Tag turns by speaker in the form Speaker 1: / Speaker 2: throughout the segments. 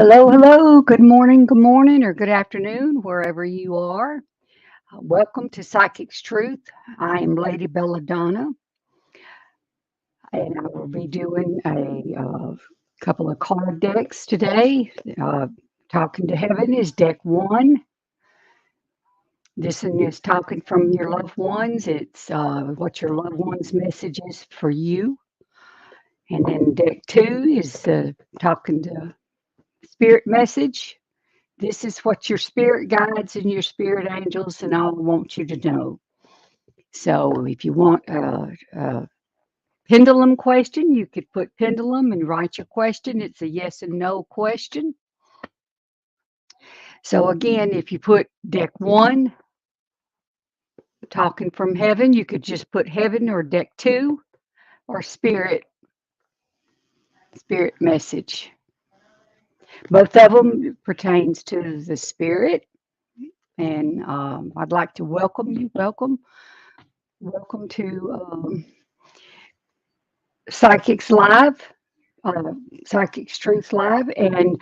Speaker 1: Hello, hello. Good morning, or good afternoon, wherever you are. Welcome to Psychic's Truth. I am Lady Bella Donna, and I will be doing a couple of card decks today. Talking to Heaven is deck one. This one is talking from your loved ones. It's what your loved ones' message is for you. And then deck two is talking to Spirit message. This is what your spirit guides and your spirit angels and all want you to know. So if you want a pendulum question, you could put pendulum and write your question. It's a yes and no question. So again, if you put deck one, talking from heaven, you could just put heaven or deck two or spirit message. Both of them pertains to the spirit. And I'd like to welcome you. Welcome to Psychics Live, uh, Psychics Truth Live, and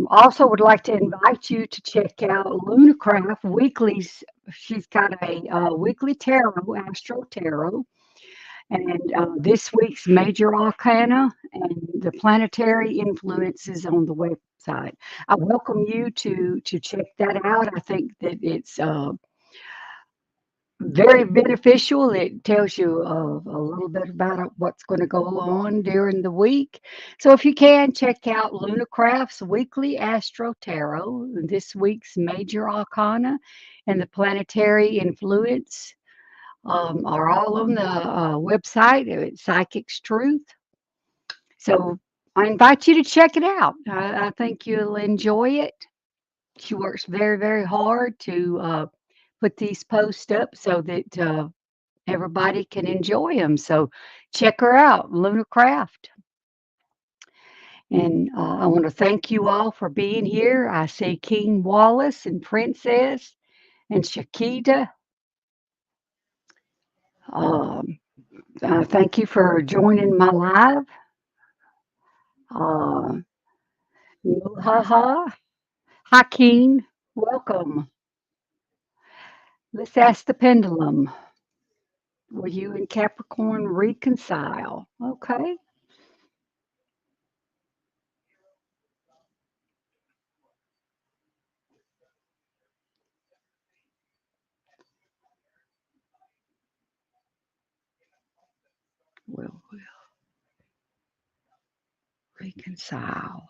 Speaker 1: also would like to invite you to check out Lunacraft Weeklies. She's got a weekly tarot, Astro Tarot, and this week's Major Arcana and the planetary influences on the website. I welcome you to check that out. I think that it's very beneficial. It tells you a little bit about what's going to go on during the week. So if you can, check out Lunacraft's weekly Astro Tarot, this week's Major Arcana and the planetary influence are all on the website at Psychic's Truth. So I invite you to check it out. I think you'll enjoy it. She works very, very hard to put these posts up so that everybody can enjoy them. So check her out, Luna Craft. And I want to thank you all for being here. I see King Wallace and Princess and Shakita. Um, thank you for joining my live. Uh, Haha. Hi, King. Welcome. Let's ask the pendulum. Will you and Capricorn reconcile? Okay. We'll reconcile.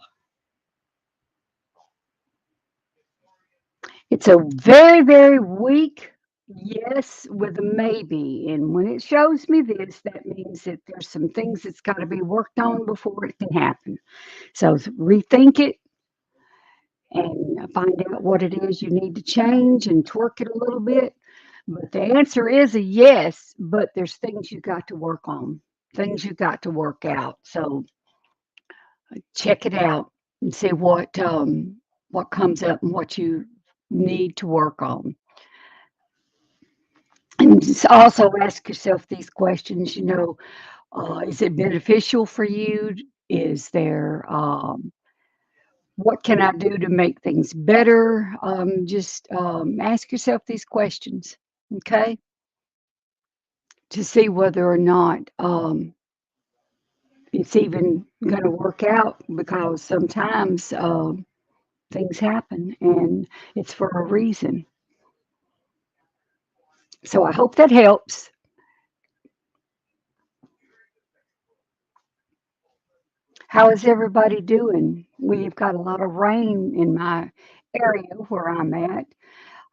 Speaker 1: It's a very, very weak yes with a maybe. And when it shows me this, that means that there's some things that's got to be worked on before it can happen. So rethink it and find out what it is you need to change and twerk it a little bit. But the answer is a yes, but there's things you got to work on, things you got to work out. So check it out and see what comes up and what you need to work on. And just also ask yourself these questions, is it beneficial for you? Is there, what can I do to make things better? Just ask yourself these questions, okay, to see whether or not it's even going to work out because sometimes things happen and it's for a reason. So I hope that helps. How is everybody doing? We've got a lot of rain in my area where I'm at.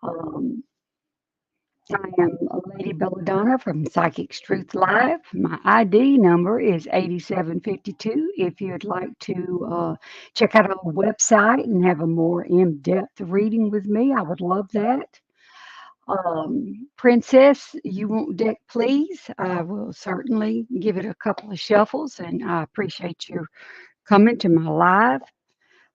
Speaker 1: Um, I am Lady Bella Donna from Psychic's Truth Live. My ID number is 8752. If you'd like to check out our website and have a more in-depth reading with me, I would love that. Princess, you want deck, please? I will certainly give it a couple of shuffles, and I appreciate your coming to my live.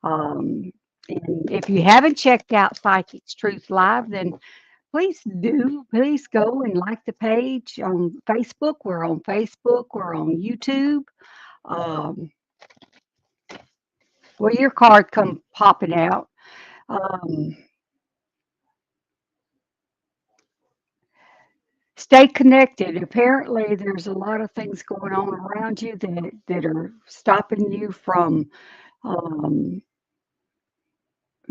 Speaker 1: Um, and if you haven't checked out Psychic's Truth Live, then please do. Please go and like the page on Facebook. We're on Facebook. We're on YouTube. Um, Well, your card come popping out. Um, Stay connected. Apparently, there's a lot of things going on around you that are stopping you from um,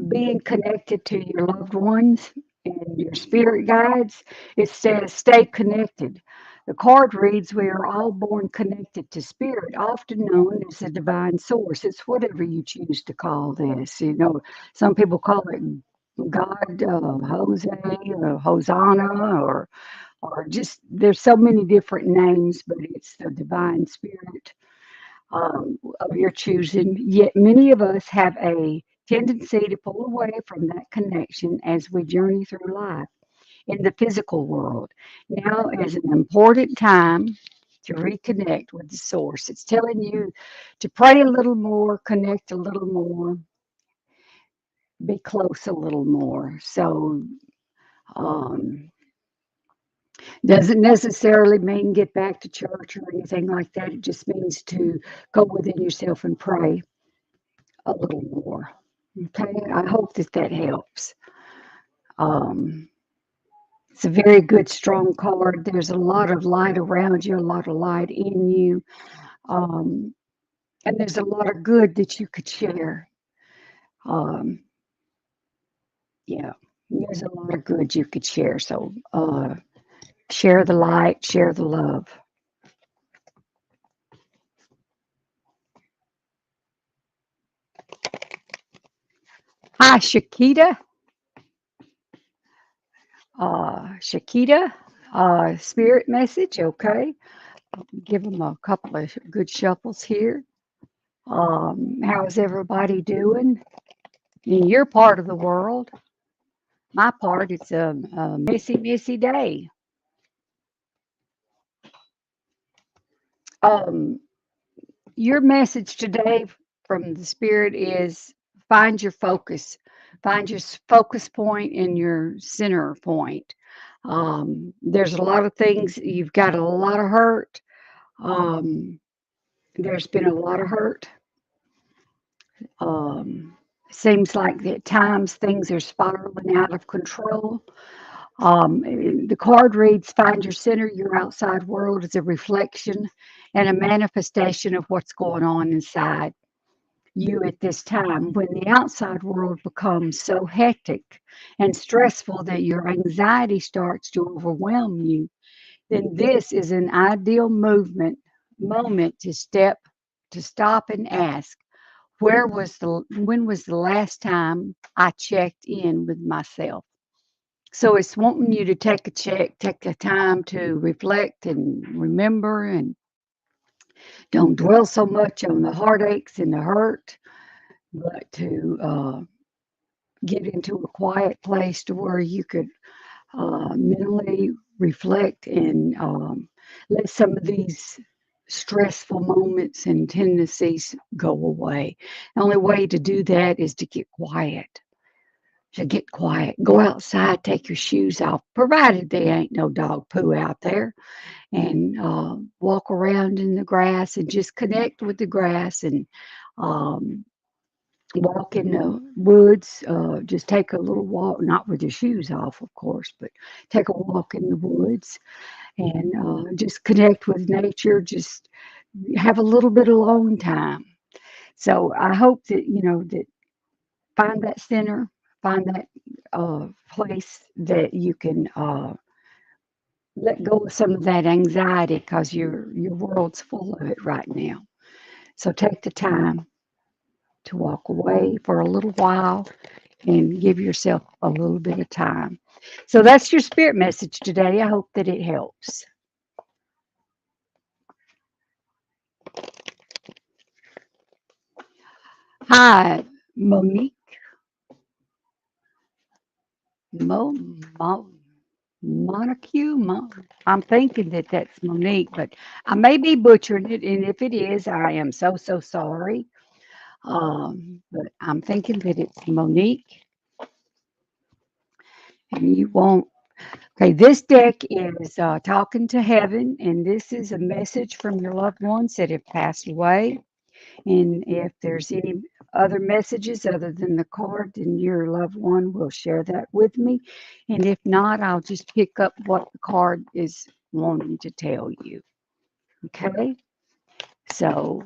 Speaker 1: being connected to your loved ones and your spirit guides. It says stay connected. The card reads, we are all born connected to spirit, often known as the divine source. It's whatever you choose to call this. You know, some people call it God, Jose, Hosanna, or just there's so many different names, but it's the divine spirit of your choosing. Yet many of us have a tendency to pull away from that connection as we journey through life in the physical world. Now is an important time to reconnect with the source. It's telling you to pray a little more, connect a little more, be close a little more. So, um, doesn't necessarily mean get back to church or anything like that. It just means to go within yourself and pray a little more. Okay, I hope that that helps. Um, it's a very good, strong card. There's a lot of light around you, a lot of light in you, um, and there's a lot of good that you could share. Um, yeah, there's a lot of good you could share. So share the light, share the love. Hi, Shakita. Shakita, spirit message. Okay, give them a couple of good shuffles here. How's everybody doing in your part of the world? My part, it's a messy, messy day. Um, your message today from the spirit is find your focus, find your focus point and your center point. There's a lot of things, you've got a lot of hurt. Um, there's been a lot of hurt. Um, Seems like at times things are spiraling out of control. The card reads, find your center. Your outside world is a reflection and a manifestation of what's going on inside you at this time. When the outside world becomes so hectic and stressful that your anxiety starts to overwhelm you, then this is an ideal moment to stop and ask, when was the last time I checked in with myself? So it's wanting you to take the time to reflect and remember and don't dwell so much on the heartaches and the hurt, but to get into a quiet place to where you could mentally reflect and let some of these stressful moments and tendencies go away. The only way to do that is to get quiet. To get quiet, go outside, take your shoes off, provided there ain't no dog poo out there, and walk around in the grass and just connect with the grass and um, walk in the woods. Just take a little walk, not with your shoes off, of course, but take a walk in the woods and just connect with nature. Just have a little bit of alone time. So I hope that that find that center, find that place that you can let go of some of that anxiety because your world's full of it right now. So take the time to walk away for a little while and give yourself a little bit of time. So that's your spirit message today. I hope that it helps. Hi, Monique. Mo, Mo, Montague. I'm thinking that that's Monique, but I may be butchering it. And if it is, I am so, so sorry. But I'm thinking that it's Monique. And you won't. Okay, this deck is Talking to Heaven, and this is a message from your loved ones that have passed away. And if there's any other messages other than the card, then your loved one will share that with me. And if not, I'll just pick up what the card is wanting to tell you. Okay? So,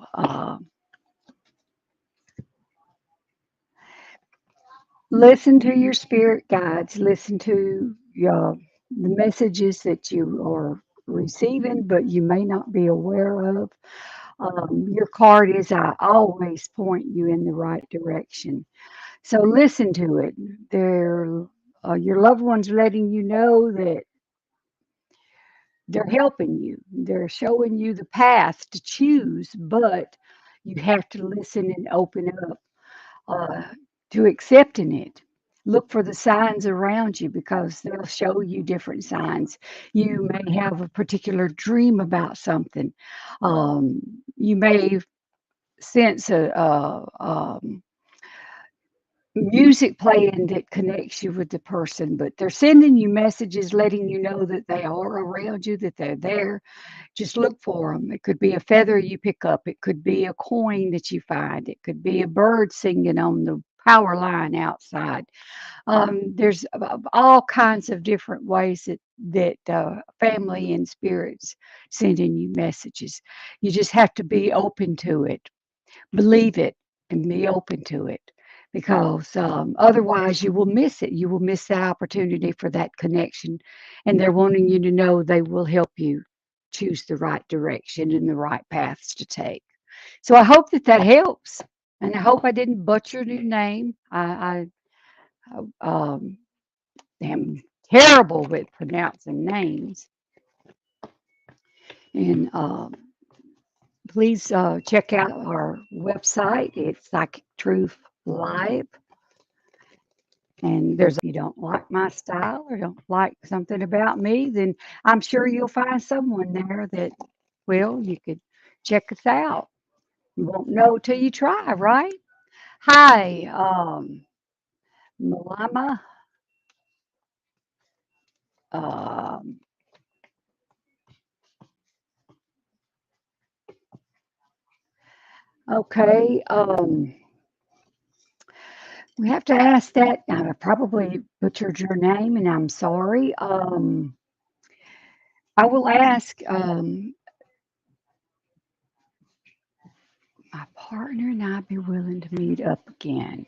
Speaker 1: listen to your spirit guides, listen to the messages that you are receiving, but you may not be aware of. Your card is I always point you in the right direction. So listen to it. Your loved ones letting you know that they're helping you. They're showing you the path to choose, but you have to listen and open up uh, to accepting it. Look for the signs around you because they'll show you different signs. You may have a particular dream about something. Um, you may sense music playing that connects you with the person, but they're sending you messages letting you know that they are around you, that they're there. Just look for them. It could be a feather you pick up, it could be a coin that you find, it could be a bird singing on the power line outside. There's all kinds of different ways that family and spirits sending you messages. You just have to be open to it, believe it, and be open to it because otherwise you will miss it. You will miss that opportunity for that connection. And they're wanting you to know they will help you choose the right direction and the right paths to take. So I hope that that helps. And I hope I didn't butcher your name. I am terrible with pronouncing names. And please check out our website. It's Psychic Truth Live. And there's, if you don't like my style or don't like something about me, then I'm sure you'll find someone there that, well, you could check us out. You won't know till you try, right? Hi, Malama. Um, okay. We have to ask that. I probably butchered your name, and I'm sorry. I will ask my partner and I be willing to meet up again.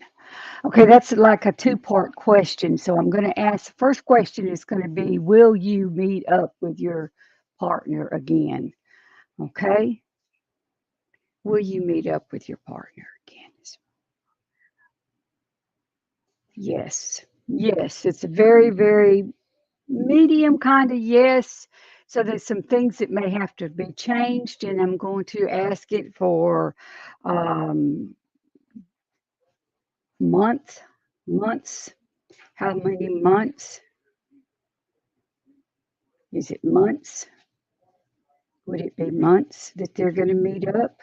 Speaker 1: Okay, that's like a two-part question. So I'm going to ask the first question is going to be, will you meet up with your partner again? Okay. Will you meet up with your partner again? Yes. Yes. It's a very, very medium kind of yes. So there's some things that may have to be changed, and I'm going to ask it for um, month, months. How many months? Is it months? Would it be months that they're going to meet up?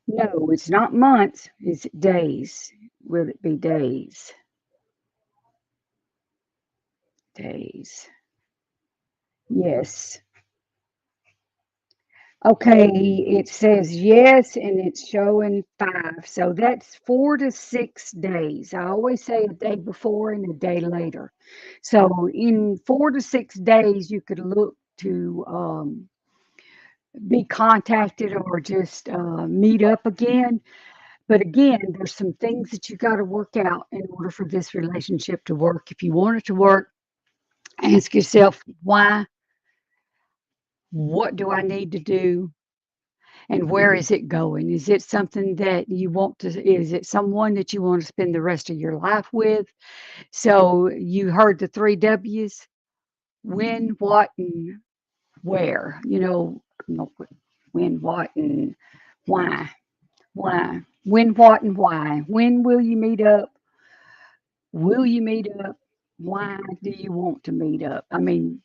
Speaker 1: No, it's not months. Is it days? Will it be days? Days. Yes. Okay, it says yes, and it's showing 5. So that's 4 to 6 days. I always say a day before and a day later. So in 4 to 6 days, you could look to be contacted or just meet up again. But again, there's some things that you got to work out in order for this relationship to work. If you want it to work, ask yourself why, what do I need to do, and where is it going? Is it something that you want to, is it someone that you want to spend the rest of your life with? So you heard the 3 W's: when, what, and where. When, what, and why. Why? When, what, and why. When will you meet up? Will you meet up? Why do you want to meet up? I mean,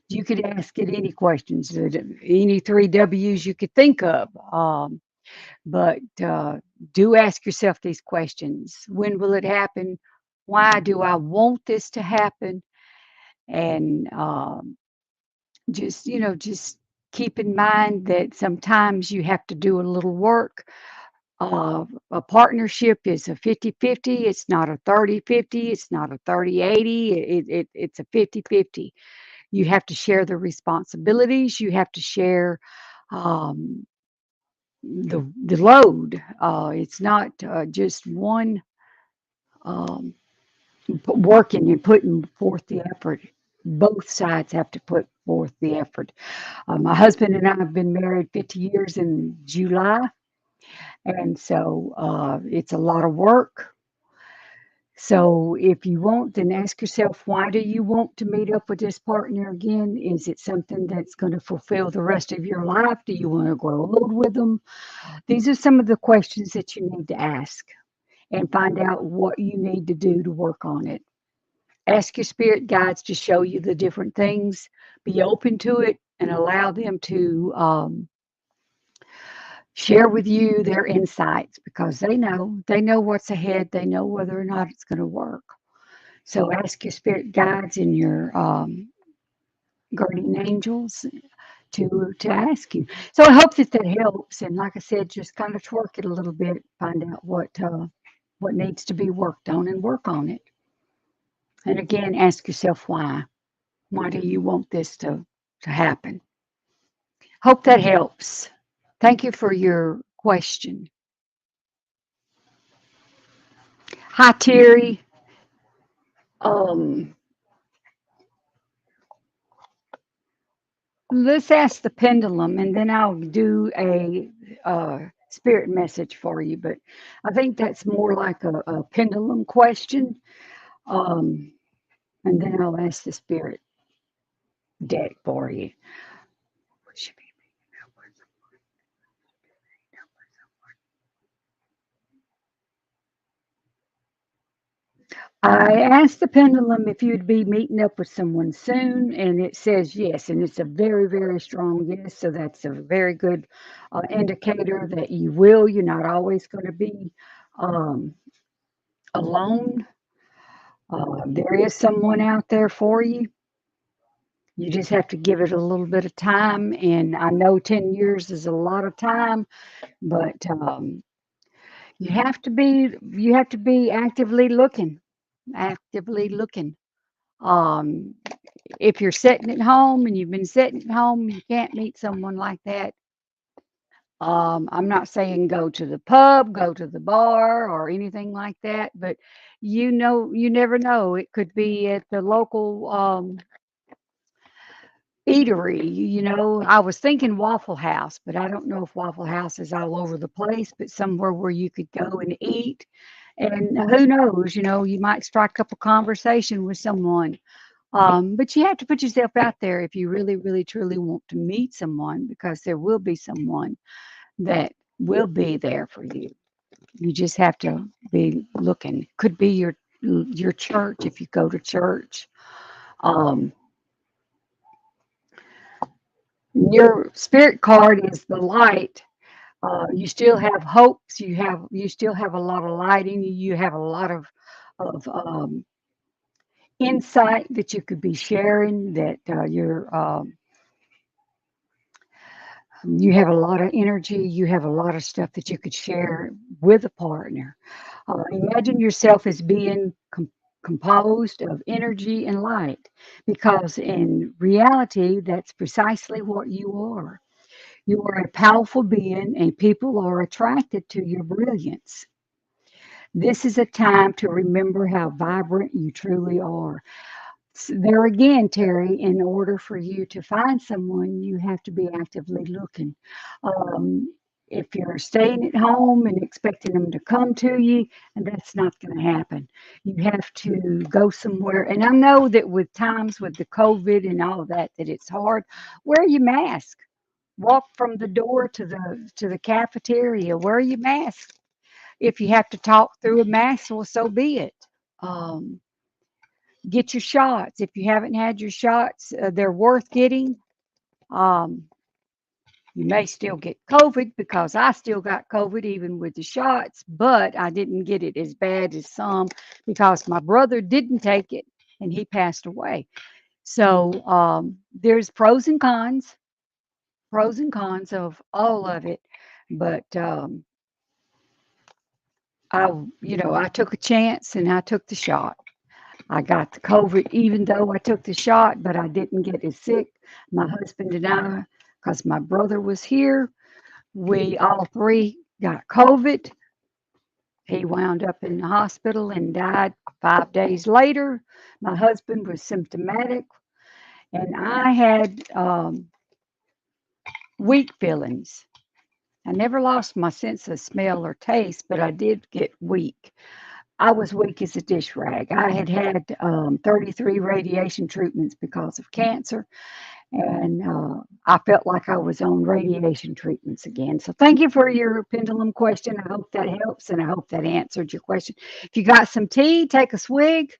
Speaker 1: you could ask it any questions, any 3 W's you could think of. But do ask yourself these questions. When will it happen? Why do I want this to happen? And just keep in mind that sometimes you have to do a little work. A partnership is a 50-50. It's not a 30-50. It's not a 30-80. It's a 50-50. You have to share the responsibilities. You have to share um, the load. It's not just one um, working and putting forth the effort. Both sides have to put forth the effort. My husband and I have been married 50 years in July, and so it's a lot of work. So if you want, then ask yourself, why do you want to meet up with this partner again? Is it something that's going to fulfill the rest of your life? Do you want to grow old with them? These are some of the questions that you need to ask and find out what you need to do to work on it. Ask your spirit guides to show you the different things. Be open to it and allow them to share with you their insights because they know what's ahead. They know whether or not it's going to work. So ask your spirit guides and your guardian angels to ask you. So I hope that that helps. And like I said, just kind of twerk it a little bit, find out what needs to be worked on and work on it. And again, ask yourself why. Why do you want this to happen? Hope that helps. Thank you for your question. Hi, Terry. Um, let's ask the pendulum, and then I'll do a spirit message for you. But I think that's more like a pendulum question. Um, and then I'll ask the spirit deck for you. I asked the pendulum if you'd be meeting up with someone soon, and it says yes, and it's a very, very strong yes. So that's a very good indicator that you will. You're not always going to be um, alone. There is someone out there for you. You just have to give it a little bit of time. And I know 10 years is a lot of time, but you have to be actively looking. Um, if you're sitting at home and you've been sitting at home, you can't meet someone like that. I'm not saying go to the pub, go to the bar, or anything like that, but you never know. It could be at the local eatery. I was thinking Waffle House, but I don't know if Waffle House is all over the place, but somewhere where you could go and eat. And who knows, you might strike up a conversation with someone. But you have to put yourself out there if you really, really, truly want to meet someone, because there will be someone that will be there for you. You just have to be looking. Could be your church if you go to church. Um, your spirit card is the light. You still have hopes. You still have a lot of light in you. You have a lot of insight that you could be sharing. That you have a lot of energy. You have a lot of stuff that you could share with a partner. Imagine yourself as being composed of energy and light, because in reality, that's precisely what you are. You are a powerful being, and people are attracted to your brilliance. This is a time to remember how vibrant you truly are. There again, Terry, in order for you to find someone, you have to be actively looking. Um, if you're staying at home and expecting them to come to you, and that's not going to happen. You have to go somewhere. And I know that with times with the COVID and all of that, that it's hard. Wear your mask. Walk from the door to the cafeteria. Wear your mask. If you have to talk through a mask, well, so be it. Um, get your shots. If you haven't had your shots, they're worth getting. Um, you may still get COVID, because I still got COVID even with the shots, but I didn't get it as bad as some, because my brother didn't take it and he passed away. So there's pros and cons. pros and cons of all of it, but I took a chance and I took the shot. I got the COVID even though I took the shot, but I didn't get as sick. My husband and I, because my brother was here, we all three got COVID. He wound up in the hospital and died 5 days later. My husband was symptomatic, and I had weak feelings. I never lost my sense of smell or taste, but I did get weak. I was weak as a dish rag. I had had 33 radiation treatments because of cancer, and I felt like I was on radiation treatments again. So thank you for your pendulum question. I hope that helps, and I hope that answered your question. If you got some tea, take a swig.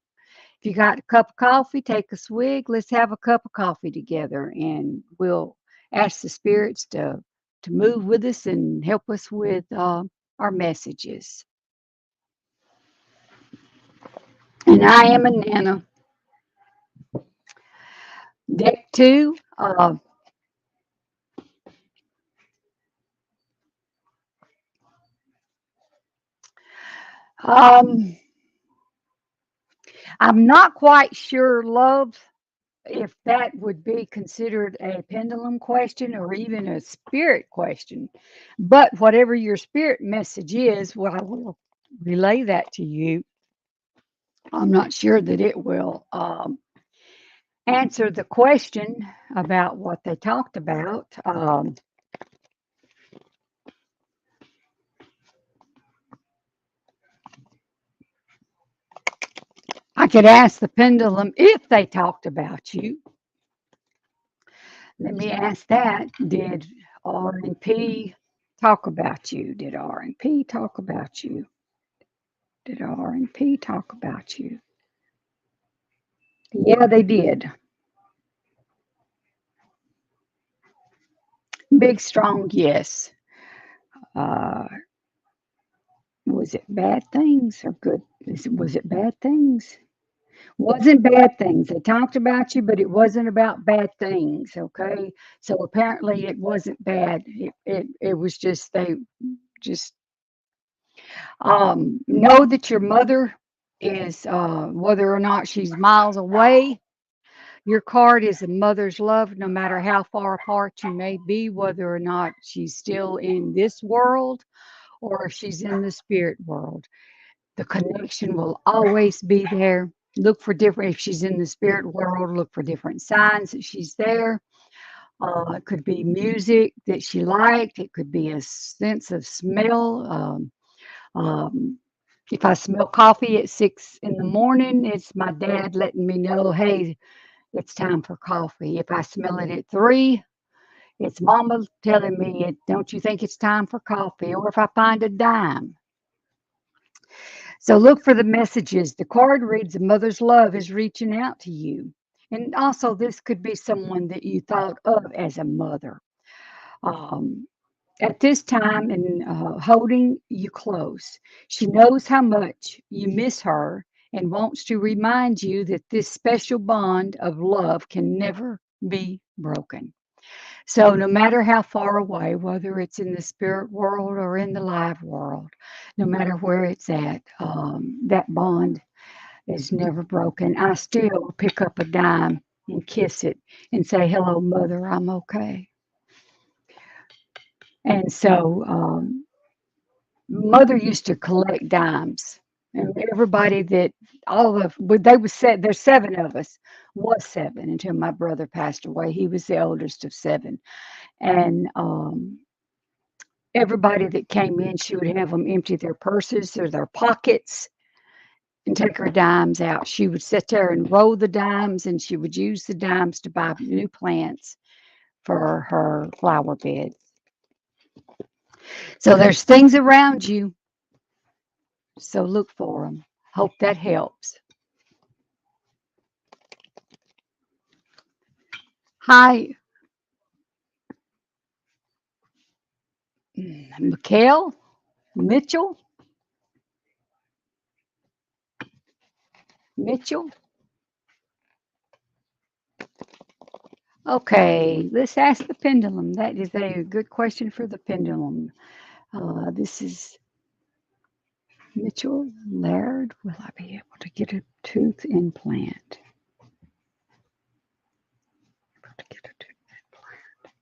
Speaker 1: If you got a cup of coffee, take a swig. Let's have a cup of coffee together, and we'll ask the spirits to move with us and help us with our messages. And I am a Nana. Deck two. Um, I'm not quite sure, love, if that would be considered a pendulum question or even a spirit question. But whatever your spirit message is, well, I will relay that to you. I'm not sure that it will answer the question about what they talked about. I could ask the pendulum if they talked about you. Let me ask that. Did R and P talk about you? Did R and P talk about you? Did R and P talk about you? Yeah, they did. Big, strong yes. Uh, was it bad things or good? Was it bad things? Wasn't bad things. They talked about you, but it wasn't about bad things. Okay, so apparently it wasn't bad. It was just they just know that your mother is whether or not she's miles away. Your card is a mother's love, no matter how far apart you may be, whether or not she's still in this world or if she's in the spirit world. The connection will always be there. Look for different, if she's in the spirit world, look for different signs that she's there. It could be music that she liked, it could be a sense of smell. Um, if I smell coffee at 6 in the morning, it's my dad letting me know, hey, it's time for coffee. If I smell it at 3, it's mama telling me, don't you think it's time for coffee? Or if I find a dime. So look for the messages. The card reads, a mother's love is reaching out to you. And also, this could be someone that you thought of as a mother. Um, at this time and holding you close. She knows how much you miss her and wants to remind you that this special bond of love can never be broken. So, no matter how far away, whether it's in the spirit world or in the live world, no matter where it's at, that bond is never broken. I still pick up a dime and kiss it and say, hello, mother, I'm okay. And so, mother used to collect dimes. And everybody that all of they was said there's 7 of us, was 7 until my brother passed away. He was the oldest of 7. And everybody that came in, she would have them empty their purses or their pockets and take her dimes out. She would sit there and roll the dimes, and she would use the dimes to buy new plants for her flower bed. So there's things around you. So look for them. Hope that helps. Hi, Mikhail, Mitchell, Mitchell. Okay, let's ask the pendulum. That is a good question for the pendulum. This is Mitchell Laird. Will I be able to get a tooth implant? Able to get a tooth implant?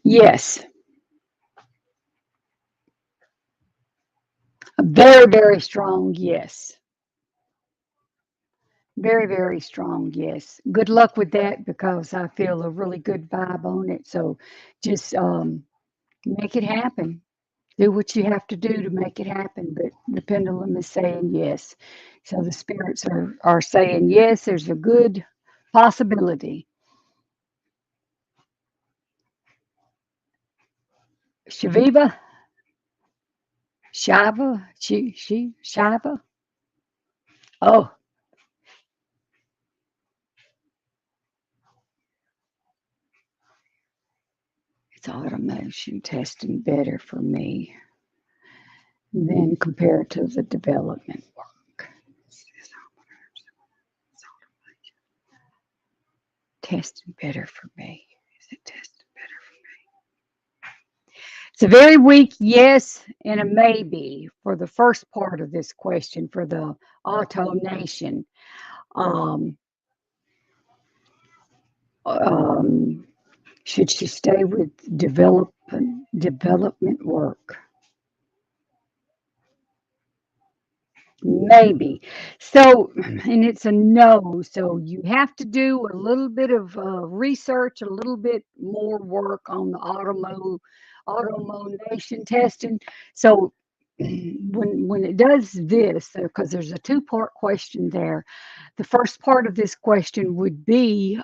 Speaker 1: Yes, a very, very strong yes. Very, very strong yes. Good luck with that because I feel a really good vibe on it. So just make it happen. Do what you have to do to make it happen. But the pendulum is saying yes. So the spirits are saying yes, there's a good possibility. Shaviva, Shiva, Shiva. Oh, it's automation testing better for me than compared to the development work. Testing better for me. Is it testing better for me? It's a very weak yes and a maybe for the first part of this question for the auto nation. Um, um, should she stay with development work? Maybe. So, and it's a no. So you have to do a little bit of research, a little bit more work on the automation testing. So when it does this, because there's a two-part question there, the first part of this question would be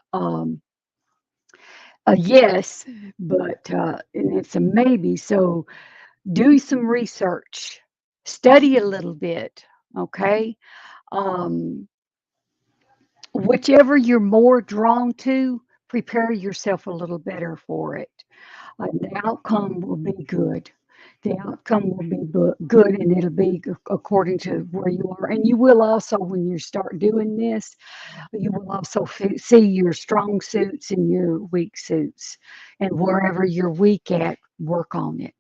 Speaker 1: a yes, but and it's a maybe. So do some research, study a little bit, okay? Um, Whichever you're more drawn to, prepare yourself a little better for it. The outcome will be good. The outcome will be good, and it'll be according to where you are. And you will also, when you start doing this, you will also see your strong suits and your weak suits. And wherever you're weak at, work on it.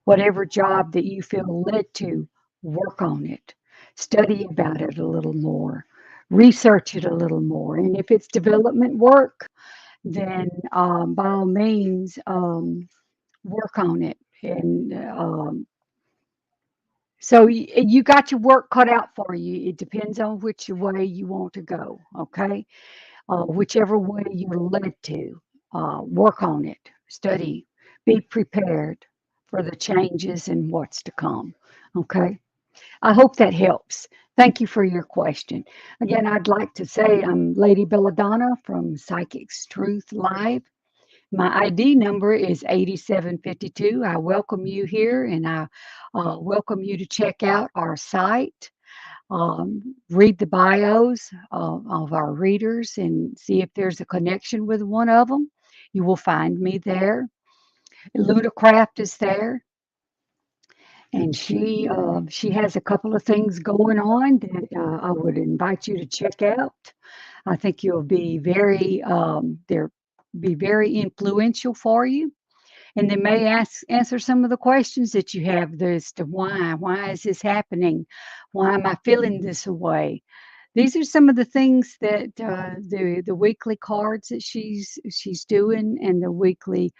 Speaker 1: Whatever job that you feel led to, work on it. Study about it a little more. Research it a little more. And if it's development work, then by all means, work on it. And so you got your work cut out for you. It depends on which way you want to go. Okay. Whichever way you're led to, work on it, study, be prepared for the changes and what's to come. Okay. I hope that helps. Thank you for your question. Again, I'd like to say I'm Lady Bella Donna from Psychics Truth Live. My ID number is 8752. I welcome you here and I welcome you to check out our site, read the bios of our readers and see if there's a connection with one of them. You will find me there. Ludacraft is there, and she has a couple of things going on that I would invite you to check out. I think you'll be very they're be very influential for you, and they may answer some of the questions that you have as to why is this happening, why am I feeling this way. These are some of the things that the weekly cards that she's doing and the weekly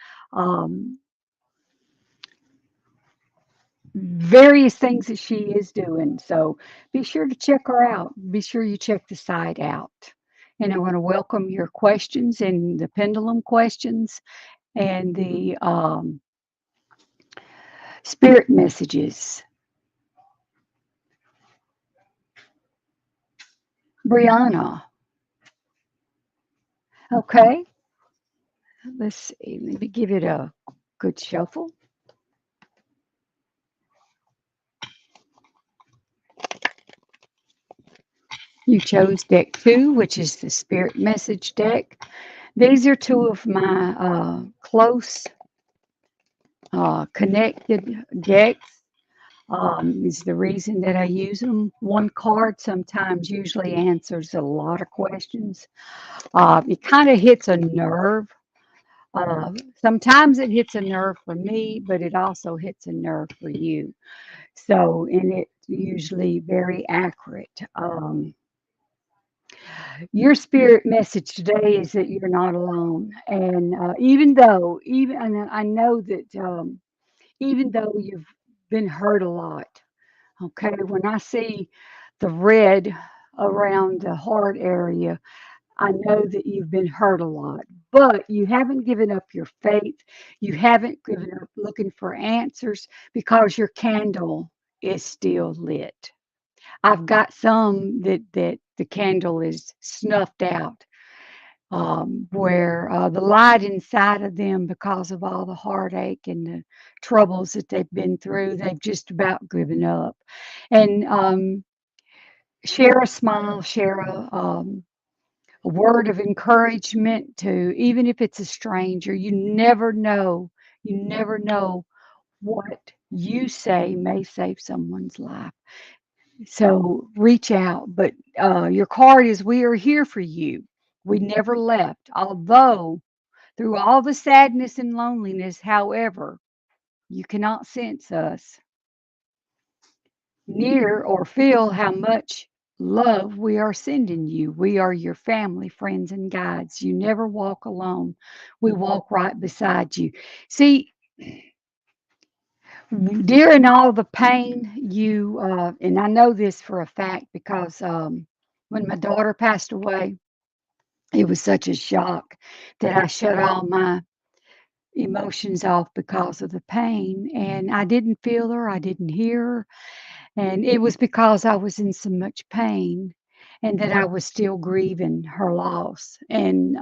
Speaker 1: various things that she is doing. So be sure to check her out. Be sure you check the site out. And I want to welcome your questions and the pendulum questions and the spirit messages. Brianna, okay, let's see. Let me give it a good shuffle. You chose deck two, which is the spirit message deck. These are two of my close connected decks. is the reason that I use them. One card sometimes usually answers a lot of questions. It kind of hits a nerve. Sometimes it hits a nerve for me, but it also hits a nerve for you. So, and it's usually very accurate. Your spirit message today is that you're not alone. And even I know that even though you've been hurt a lot, okay, when I see the red around the heart area, I know that you've been hurt a lot, but you haven't given up your faith. You haven't given up looking for answers because your candle is still lit. I've got some that the candle is snuffed out, where the light inside of them, because of all the heartache and the troubles that they've been through, they've just about given up. And share a smile, share a word of encouragement to, even if it's a stranger. You never know what you say may save someone's life. So reach out. But your card is, we are here for you. We never left. Although through all the sadness and loneliness, however, you cannot sense us near or feel how much love we are sending you. We are your family, friends, and guides. You never walk alone. We walk right beside you. See, during all the pain, and I know this for a fact because when my daughter passed away, it was such a shock that I shut all my emotions off because of the pain. And I didn't feel her, I didn't hear her. And it was because I was in so much pain and that I was still grieving her loss. And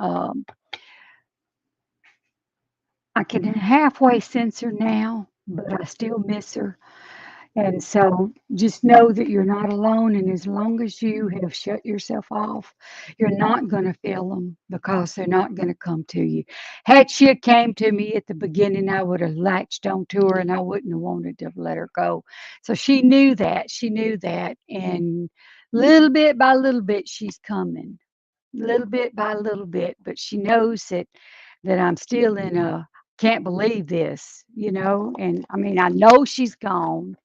Speaker 1: I can halfway sense her now, but I still miss her. And so just know that you're not alone. And as long as you have shut yourself off, you're not going to feel them because they're not going to come to you. Had she had came to me at the beginning, I would have latched on to her and I wouldn't have wanted to let her go. So she knew that. She knew that. And little bit by little bit, she's coming. Little bit by little bit. But she knows that I'm still in a can't believe this, And I mean, I know she's gone,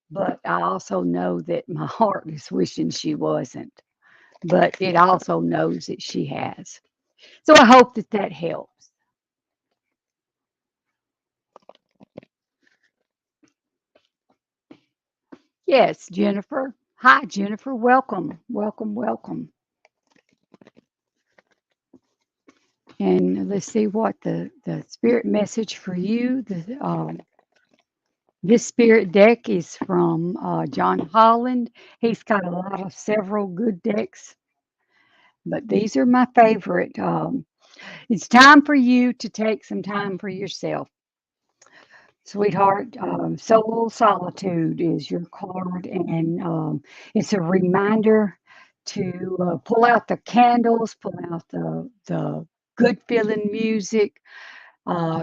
Speaker 1: but I also know that my heart is wishing she wasn't. But it also knows that she has. So I hope that that helps. Yes, Jennifer. Hi, Jennifer. Welcome, welcome, welcome. And let's see what the spirit message for you. This spirit deck is from John Holland. He's got a lot of several good decks, but these are my favorite. It's time for you to take some time for yourself. Sweetheart, Soul Solitude is your card, and it's a reminder to pull out the candles, pull out the good feeling music,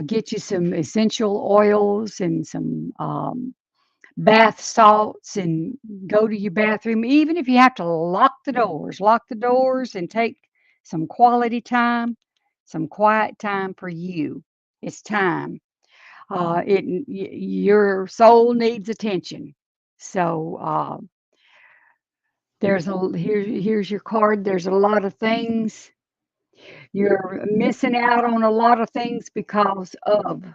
Speaker 1: get you some essential oils and some bath salts, and go to your bathroom. Even if you have to lock the doors and take some quality time, some quiet time for you. It's time. Your soul needs attention. So here's your card. There's a lot of things you're missing out on, a lot of things because of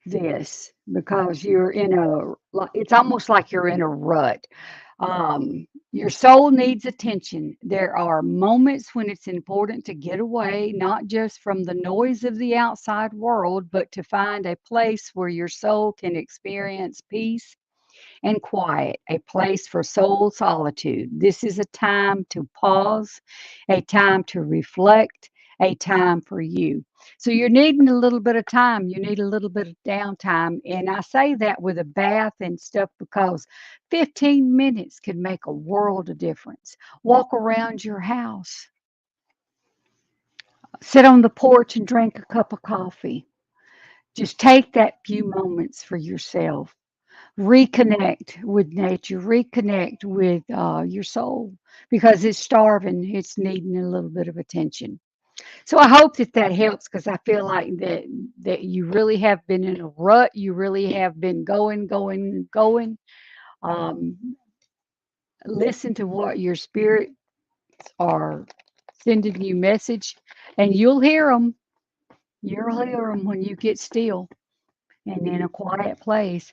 Speaker 1: this, because you're in it's almost like you're in a rut. Your soul needs attention. There are moments when it's important to get away, not just from the noise of the outside world, but to find a place where your soul can experience peace and quiet, a place for soul solitude. This is a time to pause, a time to reflect, a time for you. So you're needing a little bit of time. You need a little bit of downtime. And I say that with a bath and stuff because 15 minutes could make a world of difference. Walk around your house, sit on the porch and drink a cup of coffee. Just take that few moments for yourself. reconnect with nature, reconnect with your soul because it's starving, it's needing a little bit of attention. So I hope that that helps because I feel like that you really have been in a rut. You really have been going, going, going. Um, Listen to what your spirits are sending you message, and you'll hear them. You'll hear them when you get still and in a quiet place.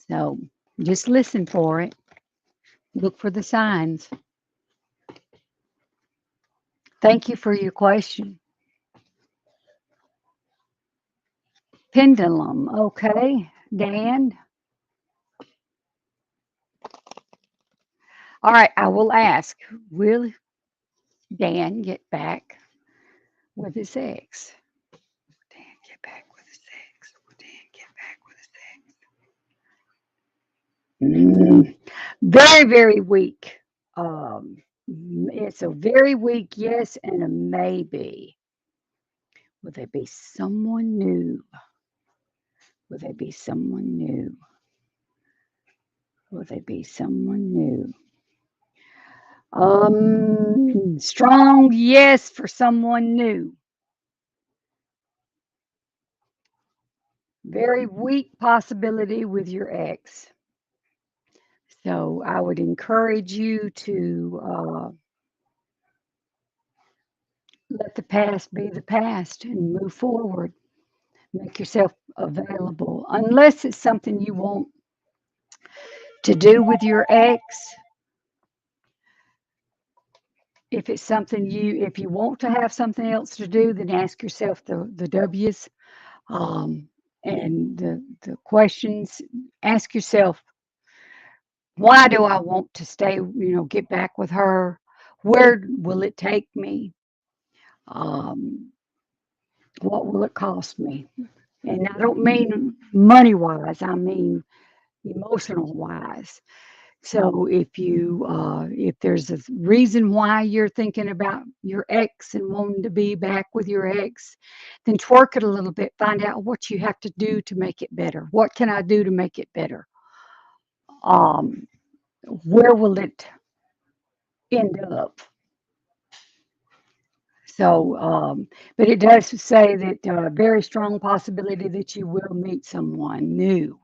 Speaker 1: So just listen for it. Look for the signs. Thank you for your question. Pendulum. Okay, Dan. All right, I will ask. Will Dan get back with his ex? Dan get back with his ex. Will Dan get back with his ex? Very, very weak. Um, it's a very weak yes and a maybe. Will there be someone new? Will there be someone new? Will there be someone new? Strong yes for someone new. Very weak possibility with your ex. So I would encourage you to let the past be the past and move forward. Make yourself available, unless it's something you want to do with your ex. If you want to have something else to do, then ask yourself the W's um, and the questions. Ask yourself, why do I want to stay? Get back with her. Where will it take me? Um, what will it cost me? And I don't mean money wise. I mean emotional wise. So if there's a reason why you're thinking about your ex and wanting to be back with your ex, then twerk it a little bit. Find out what you have to do to make it better. What can I do to make it better? Um, where will it end up? So, but it does say that very strong possibility that you will meet someone new.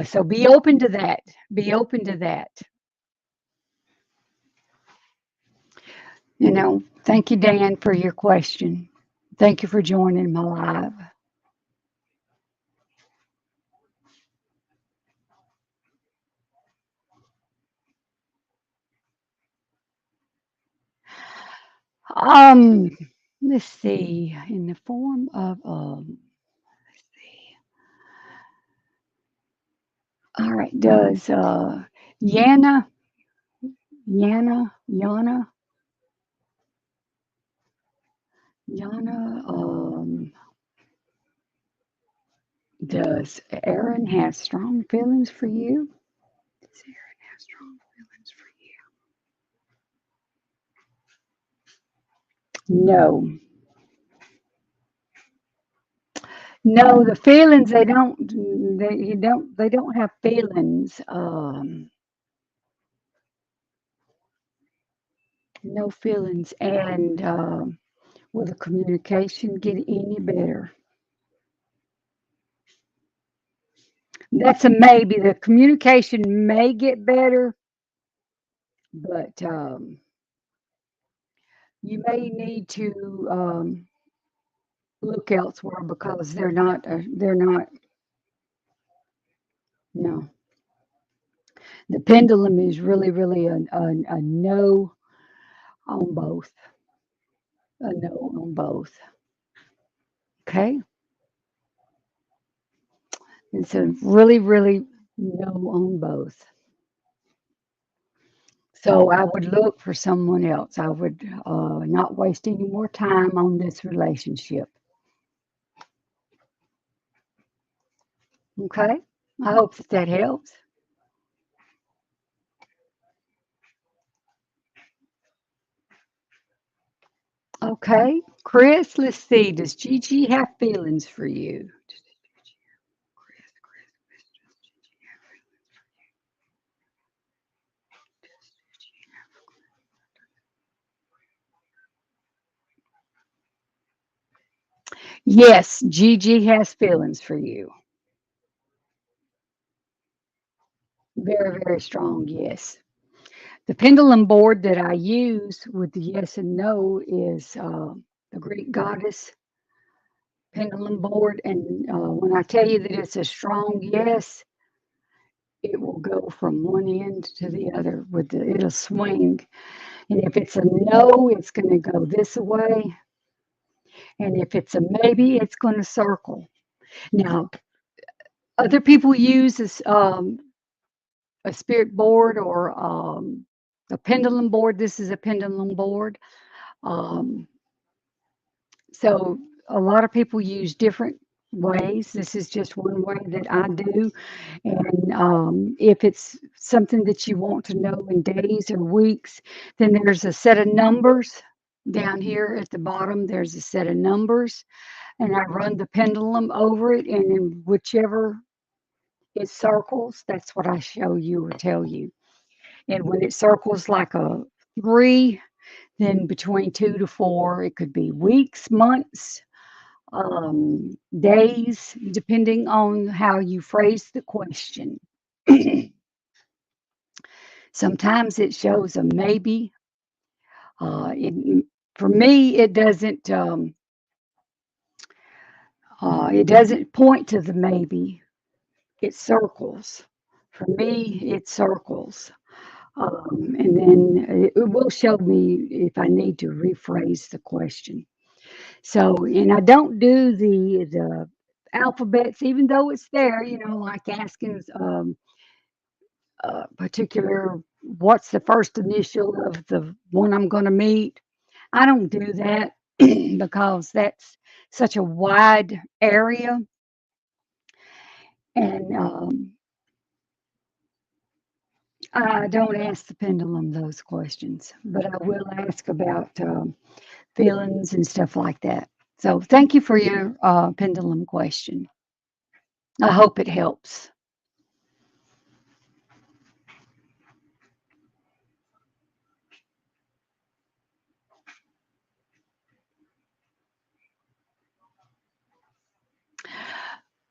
Speaker 1: So be open to that. Be open to that. Thank you, Dan, for your question. Thank you for joining my live. Um, let's see, in the form of let's see. All right, does Yana, Yana, Yana, does Aaron have strong feelings for you? Does Aaron have strong feelings for you? No. No, the feelings they don't have feelings. No feelings. And will the communication get any better? That's a maybe. The communication may get better, but you may need to look elsewhere because they're not. No, the pendulum is really, really a no on both. A no on both. Okay, it's a really, really no on both. So I would look for someone else. I would not waste any more time on this relationship. Okay. I hope that that helps. Okay. Chris, let's see. Does Gigi have feelings for you? Yes, Gigi has feelings for you. Very, very strong, yes. The pendulum board that I use with the yes and no is the Greek goddess pendulum board. And when I tell you that it's a strong yes, it will go from one end to the other it'll swing. And if it's a no, it's going to go this way. And if it's a maybe, it's going to circle. Now, other people use this, a spirit board or a pendulum board. This is a pendulum board. Um, so a lot of people use different ways. This is just one way that I do. And if it's something that you want to know in days or weeks, then there's a set of numbers down here at the bottom. There's a set of numbers, and I run the pendulum over it, and in whichever it circles, that's what I show you or tell you. And when it circles like a 3, then between 2 to 4, it could be weeks, months, days, depending on how you phrase the question. Sometimes it shows a maybe. It, for me, it doesn't point to the maybe. It circles. For me, it circles. And then it will show me if I need to rephrase the question. So, and I don't do the alphabets, even though it's there, like asking particular what's the first initial of the one I'm going to meet. I don't do that because that's such a wide area. And I don't ask the pendulum those questions, but I will ask about feelings and stuff like that. So thank you for your pendulum question. I hope it helps.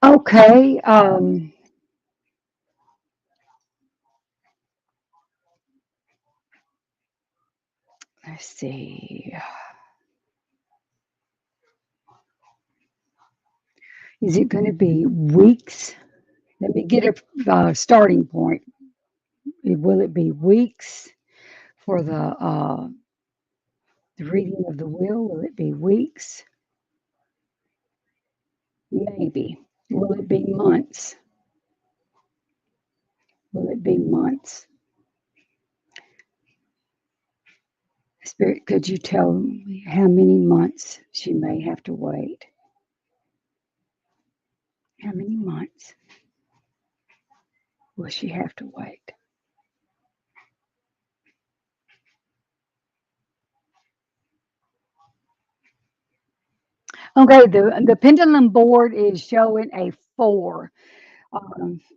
Speaker 1: Okay. Let's see. Is it going to be weeks? Let me get a starting point. Will it be weeks for the reading of the will? Will it be weeks? Maybe. Will it be months? Will it be months? Spirit, could you tell me how many months she may have to wait? How many months will she have to wait? Okay, the pendulum board is showing a 4.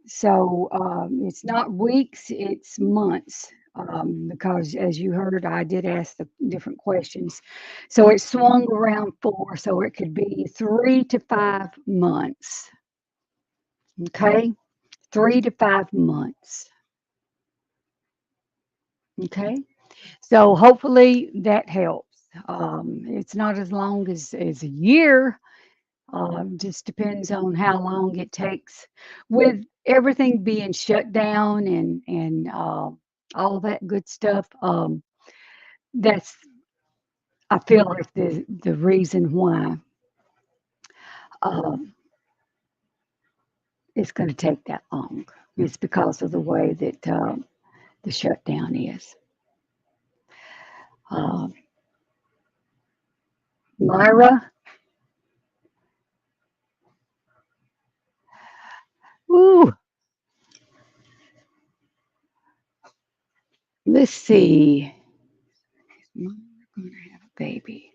Speaker 1: It's not weeks, it's months. Because as you heard, I did ask the different questions. So it swung around 4, so it could be 3 to 5 months. Okay, 3 to 5 months. Okay, so hopefully that helps. It's not as long as a year. Just depends on how long it takes with everything being shut down and all that good stuff. That's I feel like the reason why um, it's going to take that long. It's because of the way that the shutdown is. Uh, Myra, ooh, let's see. Is Myra going to have a baby?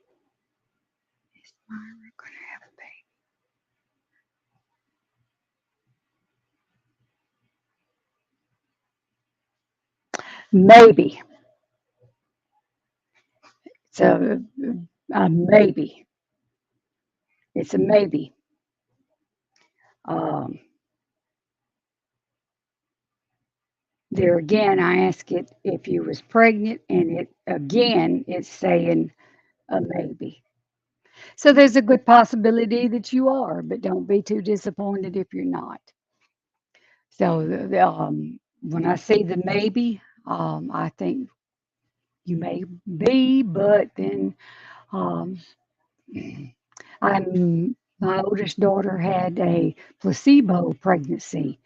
Speaker 1: Is Myra going to have a baby? Maybe. So maybe. It's a maybe. Um, there again, I ask it if you was pregnant, and it again, it's saying a maybe. So there's a good possibility that you are, but don't be too disappointed if you're not. So when I see the maybe, I think you may be, but then um, my oldest daughter had a placebo pregnancy,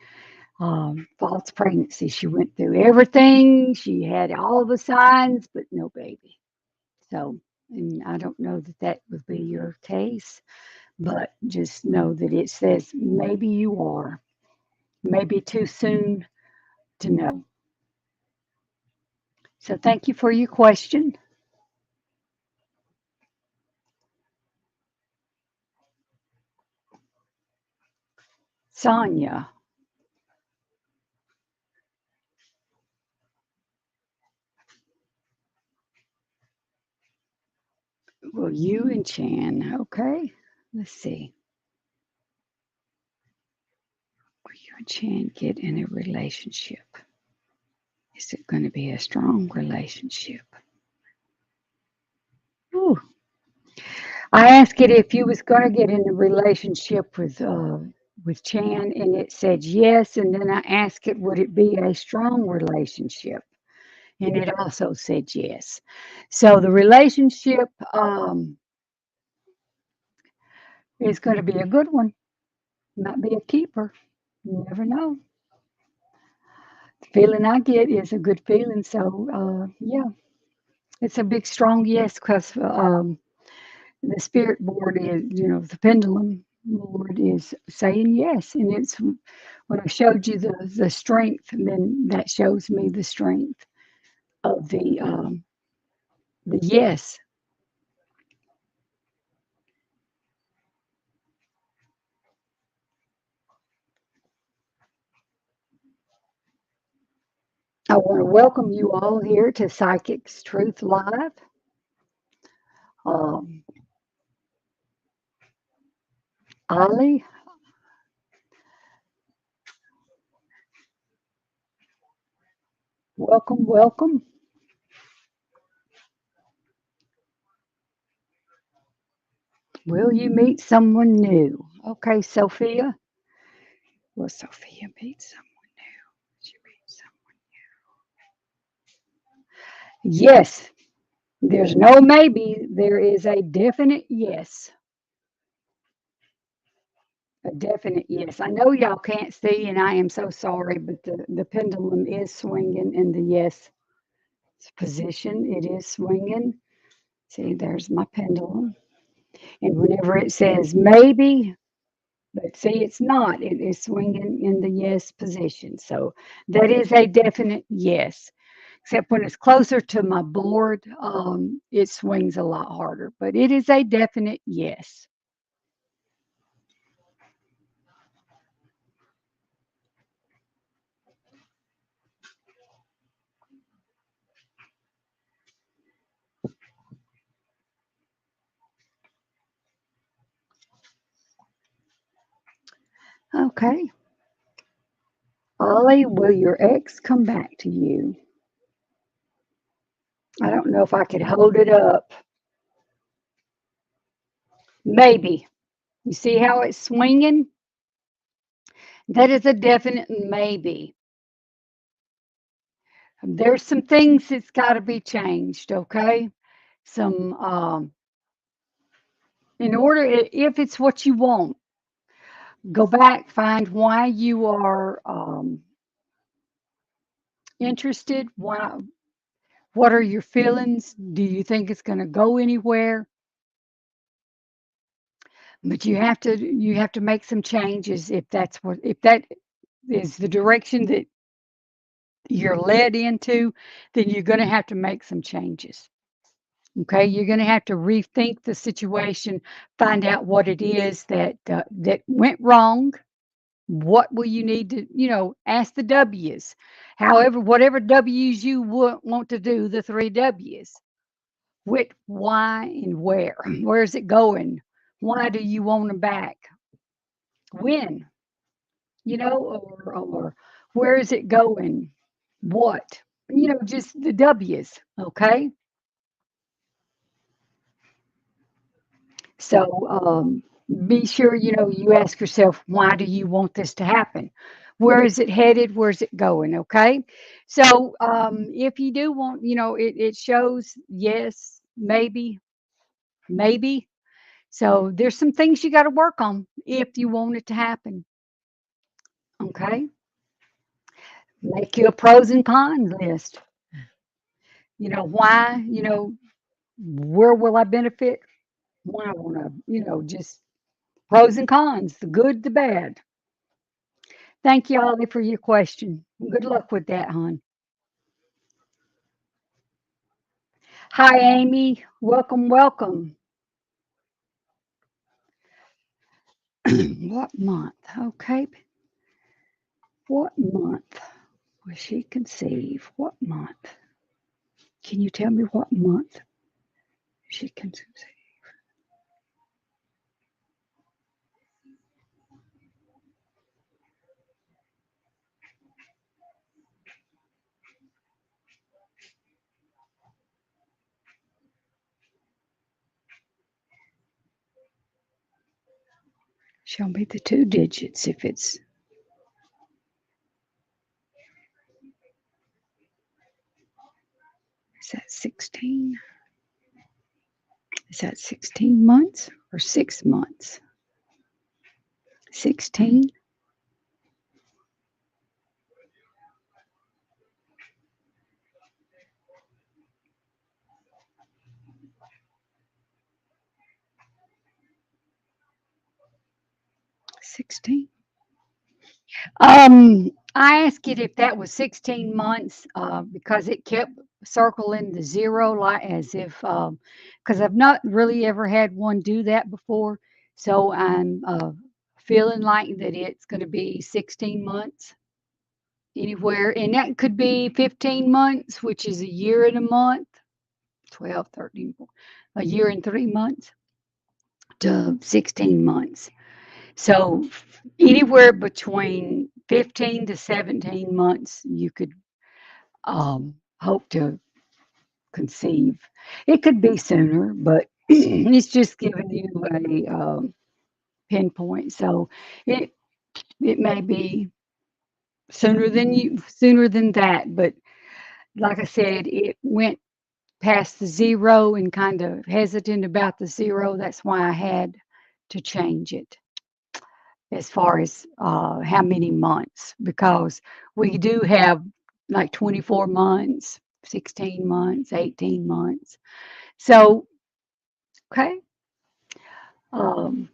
Speaker 1: false pregnancy. She went through everything. She had all the signs, but no baby. So, and I don't know that that would be your case, but just know that it says maybe you are, maybe too soon to know. So, thank you for your question, Sonia. Well, you and Chan, okay? Let's see. Will you and Chan get in a relationship? Is it going to be a strong relationship? Ooh. I asked it if you was going to get in a relationship with Chan, and it said yes. And then I asked it, would it be a strong relationship? And it also said yes. So the relationship is going to be a good one. Might be a keeper. You never know. The feeling I get is a good feeling. So yeah, it's a big strong yes because the spirit board is, the pendulum board is saying yes, and it's when I showed you the strength, and then that shows me the strength of the yes. I want to welcome you all here to Psychics Truth Live. Um, Ollie, welcome, welcome. Will you meet someone new? Okay, Sophia. Will Sophia meet someone new? She meet someone. Yes, there's no maybe. There is a definite yes. A definite yes. I know y'all can't see, and I am so sorry, but the pendulum is swinging in the yes position. It is swinging. See, there's my pendulum. And whenever it says maybe, but see, it's not. It is swinging in the yes position. So that is a definite yes. Except when it's closer to my board, it swings a lot harder. But it is a definite yes. Okay. Ollie, will your ex come back to you? I don't know if I could hold it up. Maybe. You see how it's swinging? That is a definite maybe. There's some things that's got to be changed, okay? Some, in order, if it's what you want, go back, find why you are interested. Why, what are your feelings? Do you think it's going to go anywhere? But you have to make some changes if that is the direction that you're led into, then you're going to have to make some changes. Okay, you're going to have to rethink the situation, find out what it is that went wrong. What will you need to, ask the W's. However, whatever W's you want to do, the three W's. What, why, and where. Where is it going? Why do you want them back? When? Or where is it going? What? Just the W's, okay? So be sure, you ask yourself, why do you want this to happen? Where is it headed? Where's it going? Okay. So if you do want, it shows yes, maybe, maybe. So there's some things you got to work on if you want it to happen. Okay. Make you a pros and cons list. Why, where will I benefit? Why I want to, just pros and cons, the good, the bad. Thank you, Ollie, for your question. Good luck with that, hon. Hi, Amy. Welcome, welcome. What month? Okay. What month was she conceived? What month? Can you tell me what month she conceived? Show me the two digits if it's, is that 16? Is that 16 months or 6 months? 16? 16? I asked it if that was 16 months because it kept circling the zero, like as if, because I've not really ever had one do that before. So I'm feeling like that it's going to be 16 months anywhere. And that could be 15 months, which is a year and a month, 12, 13, a year and 3 months to 16 months. So anywhere between 15 to 17 months, you could hope to conceive. It could be sooner, but it's just giving you a pinpoint. So it it may be sooner than that, but like I said, it went past the zero and kind of hesitant about the zero. That's why I had to change it as far as how many months, because we do have like 24 months, 16 months, 18 months. So, okay. Um,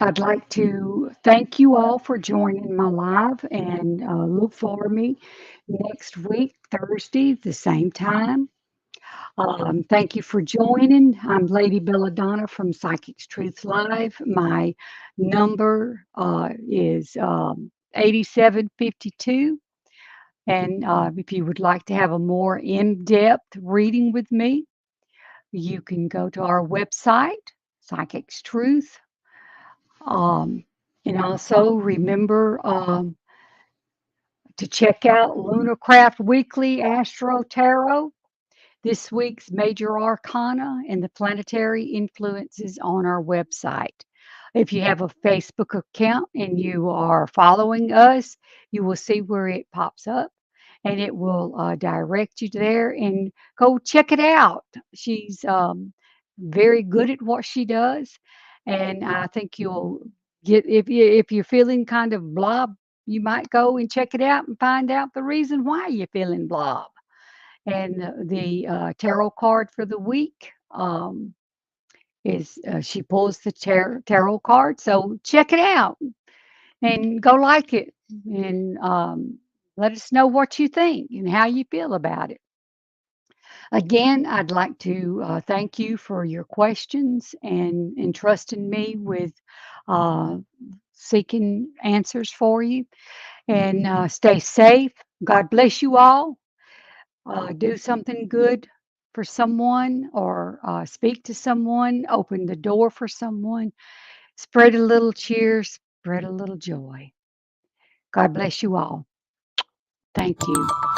Speaker 1: I'd like to thank you all for joining my live and look for me next week, Thursday, the same time. Thank you for joining. I'm Lady Bella Donna from Psychics Truth Live. My number is 8752. And if you would like to have a more in depth reading with me, you can go to our website, Psychics Truth. Um, and also remember to check out Lunarcraft Weekly Astro Tarot. This week's major arcana and the planetary influences on our website. If you have a Facebook account and you are following us, you will see where it pops up and it will direct you there and go check it out. She's very good at what she does. And I think you'll get, if you're feeling kind of blob, you might go and check it out and find out the reason why you're feeling blob. And the tarot card for the week is she pulls the tarot card. So check it out and go like it and let us know what you think and how you feel about it. Again, I'd like to thank you for your questions and entrusting me with uh, seeking answers for you. And stay safe. God bless you all. Do something good for someone or speak to someone, open the door for someone, spread a little cheer, spread a little joy. God bless you all. Thank you.